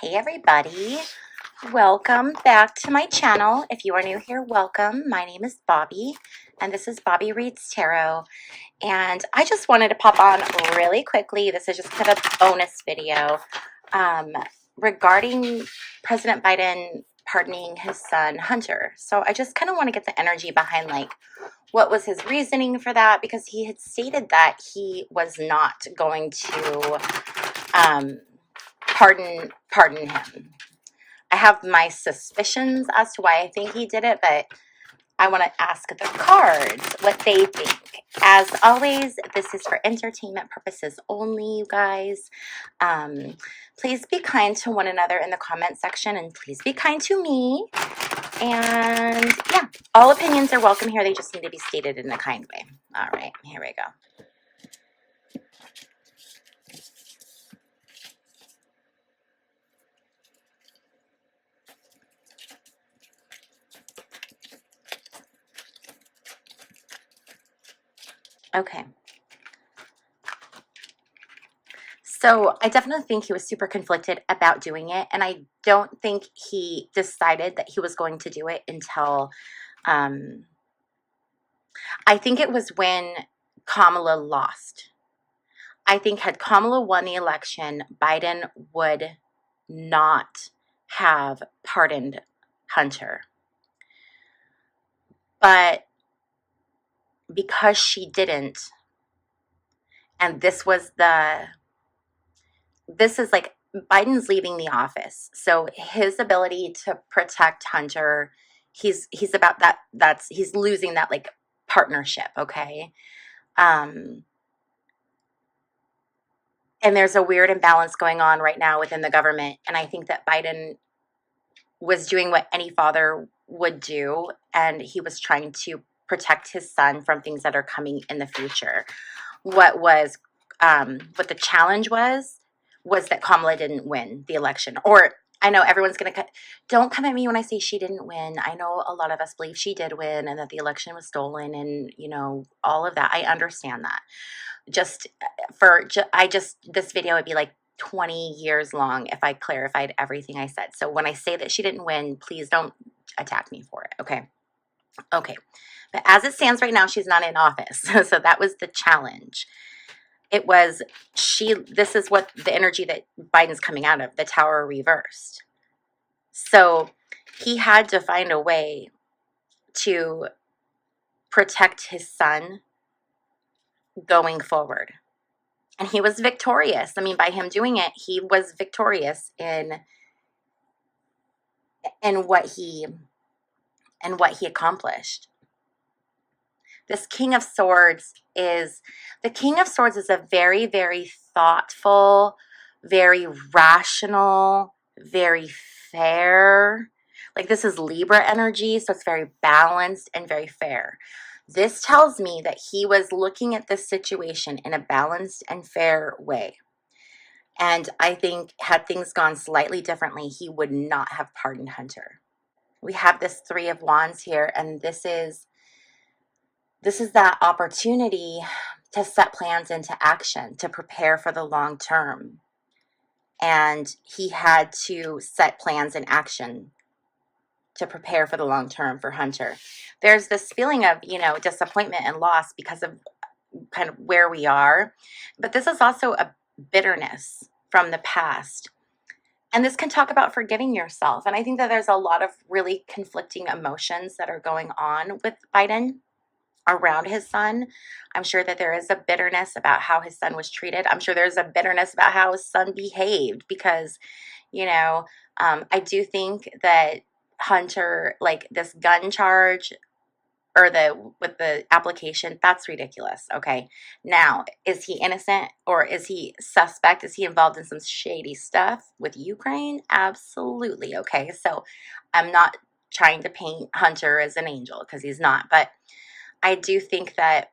Hey everybody, welcome back to my channel. If you are new here, welcome. My name is Bobbie and this is Bobbie Reads Tarot, and I just wanted to pop on really quickly. This is just kind of a bonus video regarding President Biden pardoning his son Hunter. So I just kind of want to get the energy behind like what was his reasoning for that, because he had stated that he was not going to pardon him. I have my suspicions as to why I think he did it, but I want to ask the cards what they think. As always, this is for entertainment purposes only, you guys. Please be kind to one another in the comment section, and please be kind to me. And yeah, all opinions are welcome here. They just need to be stated in a kind way. All right, here we go. Okay. So I definitely think he was super conflicted about doing it. And I don't think he decided that he was going to do it until, I think it was when Kamala lost. I think had Kamala won the election, Biden would not have pardoned Hunter. But because she didn't, and this is like Biden's leaving the office. So his ability to protect Hunter, he's about that, he's losing that like partnership, okay? And there's a weird imbalance going on right now within the government. And I think that Biden was doing what any father would do, and he was trying to protect his son from things that are coming in the future. What the challenge was that Kamala didn't win the election. Or I know everyone's going to don't come at me when I say she didn't win. I know a lot of us believe she did win and that the election was stolen and, you know, all of that. I understand that. This video would be like 20 years long if I clarified everything I said. So when I say that she didn't win, please don't attack me for it. Okay. Okay. But as it stands right now, she's not in office. So that was the challenge. This is what the energy that Biden's coming out of, the Tower reversed. So he had to find a way to protect his son going forward. And he was victorious. I mean, by him doing it, he was victorious in what he accomplished. This King of Swords is a very, very thoughtful, very rational, very fair. Like, this is Libra energy, so it's very balanced and very fair. This tells me that he was looking at this situation in a balanced and fair way. And I think had things gone slightly differently, he would not have pardoned Hunter. We have this Three of Wands here, and this is that opportunity to set plans into action, to prepare for the long term. And he had to set plans in action to prepare for the long term for Hunter. There's this feeling of, you know, disappointment and loss because of kind of where we are. But this is also a bitterness from the past. And this can talk about forgiving yourself. And I think that there's a lot of really conflicting emotions that are going on with Biden around his son. I'm sure that there is a bitterness about how his son was treated. I'm sure there's a bitterness about how his son behaved because, you know, I do think that Hunter, like this gun charge or with the application, that's ridiculous. Okay. Now, is he innocent or is he suspect? Is he involved in some shady stuff with Ukraine? Absolutely. Okay. So I'm not trying to paint Hunter as an angel because he's not, but I do think that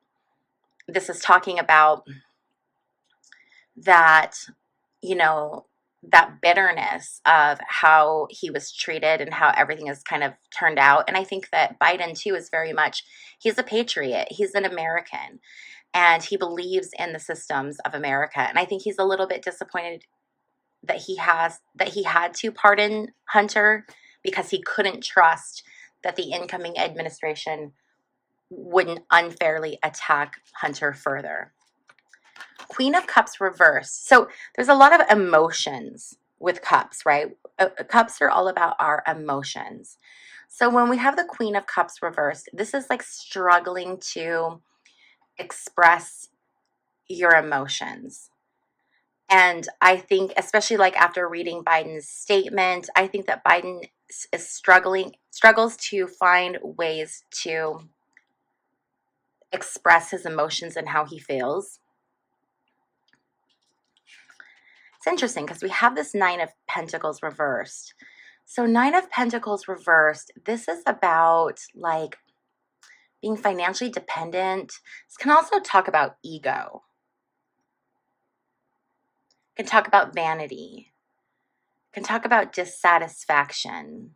this is talking about that, you know, that bitterness of how he was treated and how everything has kind of turned out. And I think that Biden too is very much, he's a patriot. He's an American and he believes in the systems of America. And I think he's a little bit disappointed that he had to pardon Hunter because he couldn't trust that the incoming administration wouldn't unfairly attack Hunter further. Queen of Cups reversed. So there's a lot of emotions with cups, right? Cups are all about our emotions. So when we have the Queen of Cups reversed, this is like struggling to express your emotions. And I think, especially like after reading Biden's statement, I think that Biden is struggles to find ways to express his emotions and how he feels. It's interesting because we have this Nine of Pentacles reversed. So Nine of Pentacles reversed, this is about like being financially dependent. This can also talk about ego. It can talk about vanity. It can talk about dissatisfaction.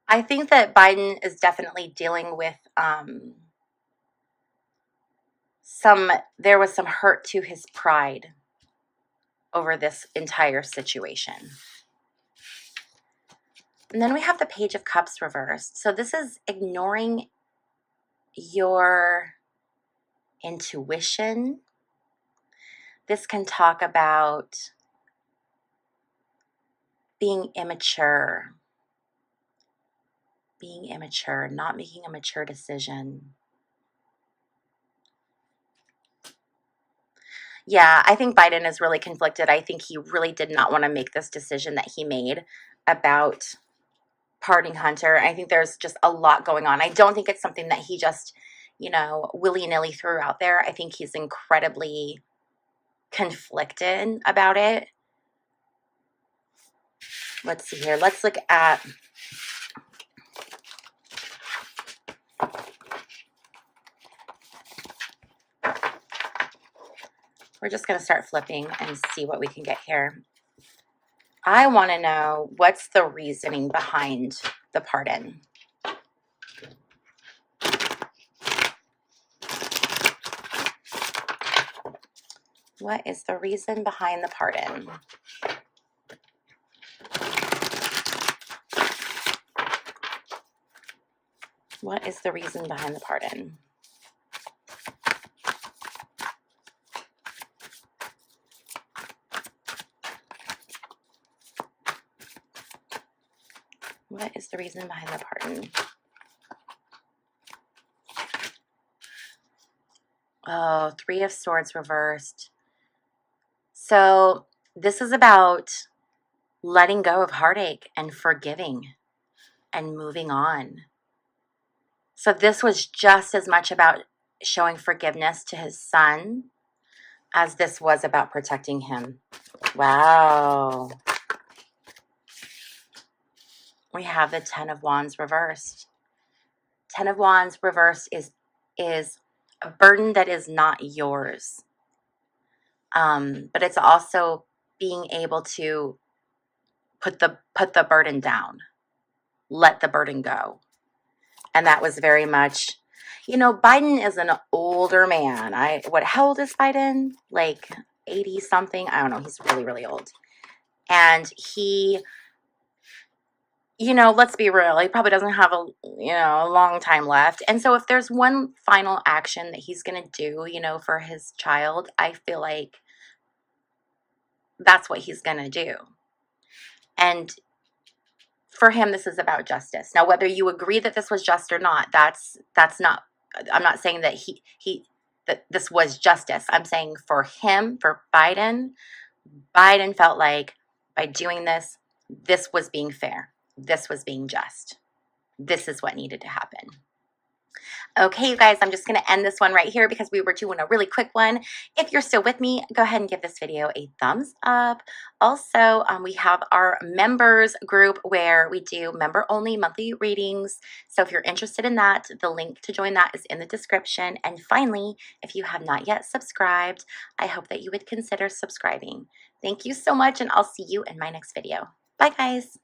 I think that Biden is definitely dealing with there was some hurt to his pride over this entire situation. And then we have the Page of Cups reversed. So this is ignoring your intuition. This can talk about being immature, not making a mature decision. Yeah, I think Biden is really conflicted. I think he really did not want to make this decision that he made about pardoning Hunter. I think there's just a lot going on. I don't think it's something that he just, willy-nilly threw out there. I think he's incredibly conflicted about it. Let's see here. Let's look at we're just going to start flipping and see what we can get here. I want to know what's the reasoning behind the pardon. What is the reason behind the pardon? What is the reason behind the pardon? What is the reason behind the pardon? Oh, Three of Swords reversed. So this is about letting go of heartache and forgiving and moving on. So this was just as much about showing forgiveness to his son as this was about protecting him. Wow. We have the Ten of Wands reversed. Ten of Wands reversed is a burden that is not yours. But it's also being able to put the burden down, let the burden go. And that was very much, Biden is an older man. How old is Biden? Like 80 something? I don't know. He's really, really old. And he, let's be real. He probably doesn't have a long time left. And so if there's one final action that he's going to do, for his child, I feel like that's what he's going to do. And for him, this is about justice. Now, whether you agree that this was just or not, that's not, I'm not saying that that this was justice. I'm saying for him, for Biden felt like by doing this, this was being fair. This was being just. This is what needed to happen. Okay, you guys, I'm just going to end this one right here because we were doing a really quick one. If you're still with me, go ahead and give this video a thumbs up. Also, we have our members group where we do member-only monthly readings. So if you're interested in that, the link to join that is in the description. And finally, if you have not yet subscribed, I hope that you would consider subscribing. Thank you so much, and I'll see you in my next video. Bye, guys.